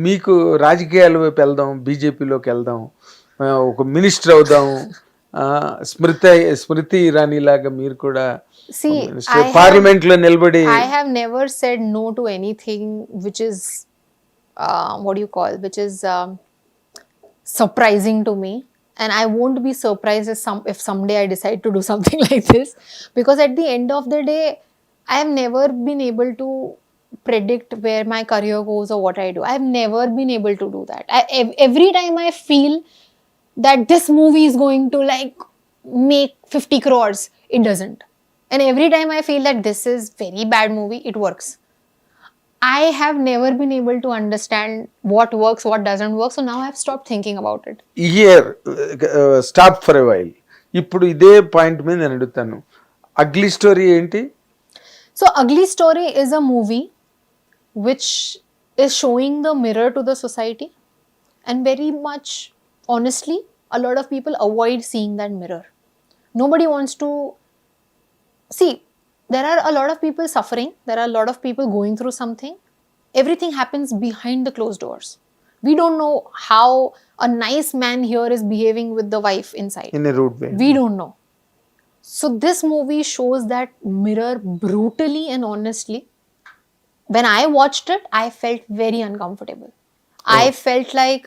మీకు రాజకీయాల వైపు వెళ్దాం, బీజేపీలోకి వెళ్దాం, ఒక మినిస్టర్ అవుదాం, స్మృతి ఇరానీ లాగా మీరు కూడా See, పార్లమెంట్ లో నిలబడి. I have never said no to anything which is what do you call, which is surprising to me, and I won't be surprised if someday I decide to do something like this, because at the end of the day I have never been able to predict where my career goes or what I do. I have never been able to do that. Every time I feel that this movie is going to like make 50 crores, it doesn't. And every time I feel that this is very bad movie, it works. I have never been able to understand what works, what doesn't work. So now I have stopped thinking about it. Year stop for a while. ఇప్పుడు ఇదే point మీద నేను అడుగుతాను, ugly story ఏంటి? So Ugly Story is a movie which is showing the mirror to the society, and very much honestly a lot of people avoid seeing that mirror. Nobody wants to see. There are a lot of people suffering, there are a lot of people going through something. Everything happens behind the closed doors. We don't know how a nice man here is behaving with the wife inside. In a rude way. We don't know. So this movie shows that mirror brutally and honestly. When I watched it, I felt very uncomfortable. I felt like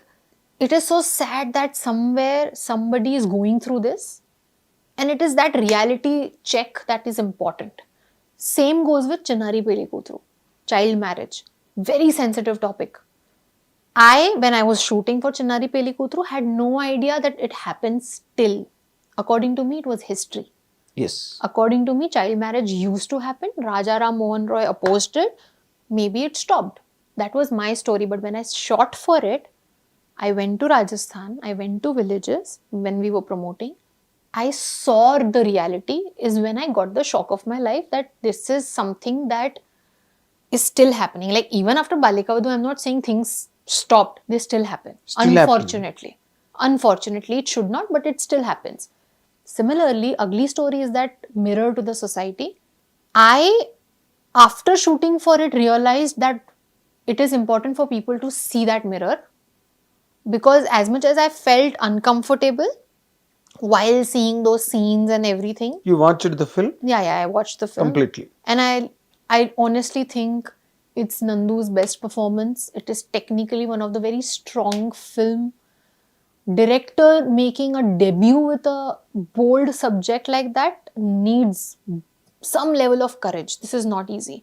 it is so sad that somewhere somebody is going through this, and it is that reality check that is important. Same goes with Chinnari Peli Kutru, child marriage, very sensitive topic. When I was shooting for Chinnari Peli Kutru, had no idea that it happens still. According to me, it was history. Yes. According to me, child marriage used to happen. Raja Ram Mohan Roy opposed it. Maybe it stopped. That was my story. But when I shot for it, I went to Rajasthan, I went to villages when we were promoting. I saw the reality is when I got the shock of my life that this is something that is still happening. Like even after Balikavadu, I'm not saying things stopped. They still happen. Still Unfortunately. Unfortunately, it should not, but it still happens. Similarly, Ugly Story is that mirror to the society. After shooting for it, realized that it is important for people to see that mirror, because as much as I felt uncomfortable while seeing those scenes and everything. You watched the film? Yeah, I watched the film completely. And I honestly think it's Nandu's best performance. It is technically one of the very strong film. Director making a debut with a bold subject like that needs some level of courage. This is not easy.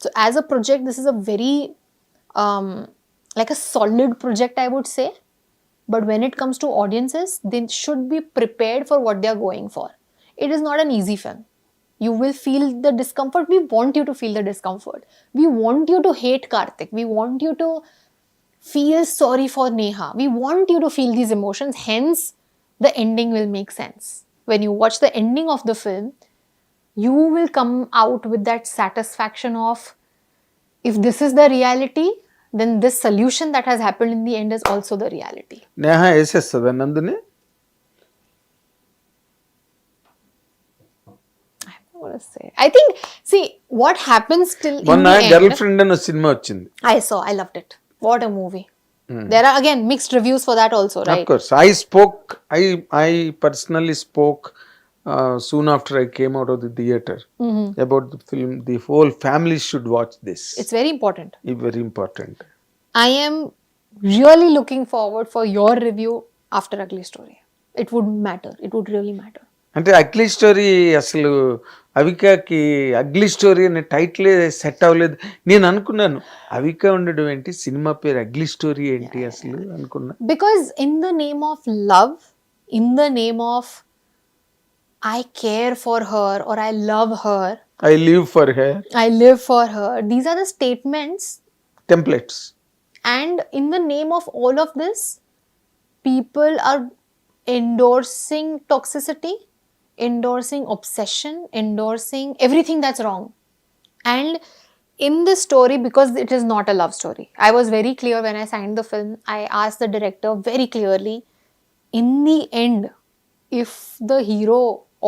So as a project, this is a very like a solid project, I would say. But when it comes to audiences, they should be prepared for what they are going for. It is not an easy film. You will feel the discomfort. We want you to feel the discomfort. We want you to hate Karthik. We want you to feel sorry for Neha. We want you to feel these emotions. Hence, the ending will make sense. When you watch the ending of the film, you will come out with that satisfaction of, if this is the reality, then this solution that has happened in the end is also the reality. Neha వేసేస్తుందా నందుని? What to say? I think, see, what happens till in మొన్న the end. Girl friend అనే cinema వచ్చింది. I loved it. What a movie. There are again mixed reviews for that also, right? Of course. I personally spoke soon after I came out of the theater about the film. The whole family should watch this. It's very important. Very important. I am really looking forward for your review after Ugly Story. It would matter. It would really matter. అంటే ugly story అసలు అవికాకి ugly story అనే టైటిలే set అవ్వలేదు. నేను అనుకున్నాను అవిక ఉండడం ఏంటి, cinema పేరు ugly story ఏంటి అసలు అనుకున్నా. Because in the name of love, in the name of I care for her or I love her, I live for her, I live for her, these are the statements, templates. And in the name of all of this, people are endorsing toxicity, endorsing obsession, endorsing everything that's wrong. And in this story, because it is not a love story, I was very clear when I signed the film. I asked the director very clearly, in the end, if the hero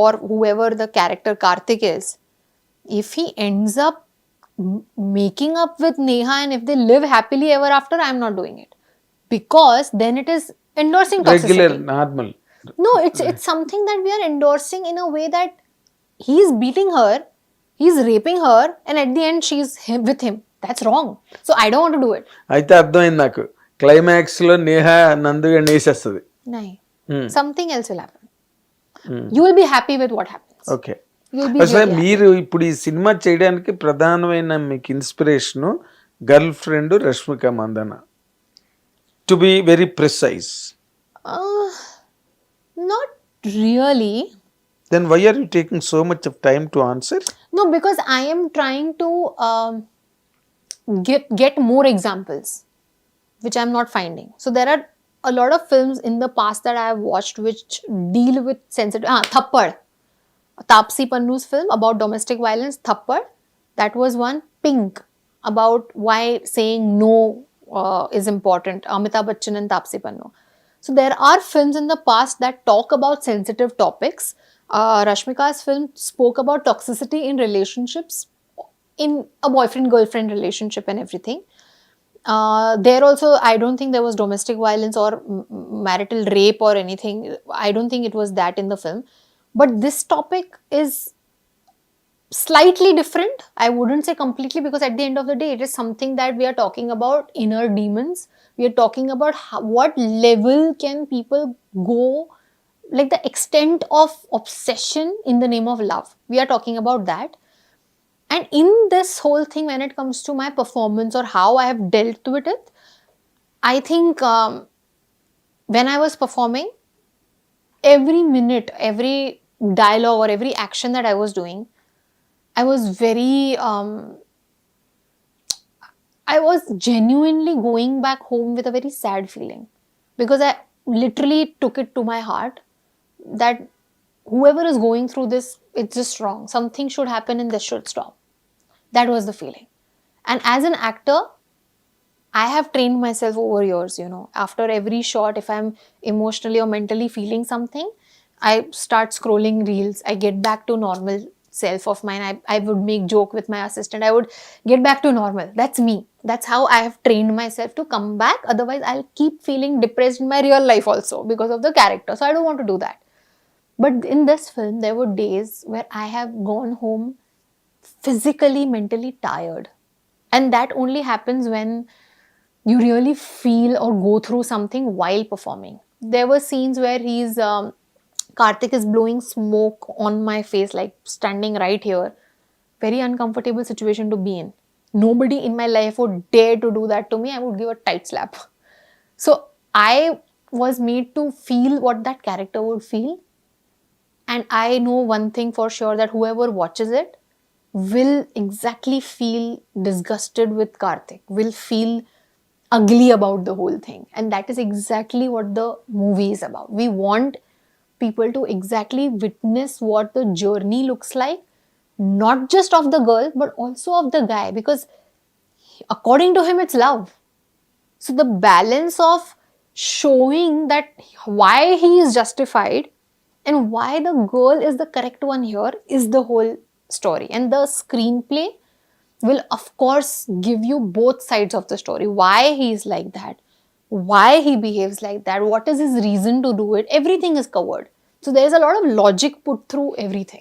or whoever the character Karthik is, if he ends up making up with Neha and if they live happily ever after, I'm not doing it. Because then it is endorsing Regular, toxicity. normal. No, it's something that we are endorsing in a way that he's beating her, he's raping her, and at the end she's with him. That's wrong. So I don't want to do it. అయితే అర్థమైంది నాకు. క్లైమాక్స్లో Neha నందుగా నేసేస్తుంది. No. Something else will happen. You will be happy with what happens. Okay. You'll be అసలు really happy. మీరు ఇప్పుడు ఈ cinema చేయడానికి ప్రధానమైన మీకు inspiration girl friend Rashmika Mandanna, to be very precise. Not really. Then why are you taking so much of time to answer? No, because I am trying to get more examples, which I'm not finding. So there are a lot of films in the past that I have watched which deal with sensitive. Thappad, Taapsee Pannu's film about domestic violence. Thappad, that was one. Pink, about why saying no is important. Amitabh Bachchan and Taapsee Pannu. So there are films in the past that talk about sensitive topics. Rashmika's film spoke about toxicity in relationships, in a boyfriend-girlfriend relationship and everything. There also, I don't think there was domestic violence or marital rape or anything. I don't think it was that in the film. But this topic is slightly different. I wouldn't say completely, because at the end of the day, it is something that we are talking about inner demons. We are talking about what level can people go, like the extent of obsession in the name of love. We are talking about that. And in this whole thing, when it comes to my performance or how I have dealt with it, I think when I was performing, every minute, every dialogue or every action that I was doing, I was very, I was genuinely going back home with a very sad feeling, because I literally took it to my heart that whoever is going through this, it's just wrong. Something should happen and this should stop. That was the feeling. And as an actor, I have trained myself over years, you know. After every shot, if I'm emotionally or mentally feeling something, I start scrolling reels. I get back to normal self of mine. I would make joke with my assistant. I would get back to normal. That's me. That's how I have trained myself to come back. Otherwise, I'll keep feeling depressed in my real life also because of the character. So I don't want to do that. But in this film, there were days where I have gone home physically, mentally tired. And that only happens when you really feel or go through something while performing. There were scenes where Karthik is blowing smoke on my face, like standing right here. Very uncomfortable situation to be in. Nobody in my life would dare to do that to me. I would give a tight slap. So I was made to feel what that character would feel. And I know one thing for sure, that whoever watches it will exactly feel disgusted with Karthik, will feel ugly about the whole thing. And that is exactly what the movie is about. We want people to exactly witness what the journey looks like, not just of the girl, but also of the guy, because according to him, it's love. So the balance of showing that why he is justified and why the girl is the correct one here is the whole story. And the screenplay will of course give you both sides of the story. Why he is like that, why he behaves like that, what is his reason to do it, everything is covered. So there is a lot of logic put through everything.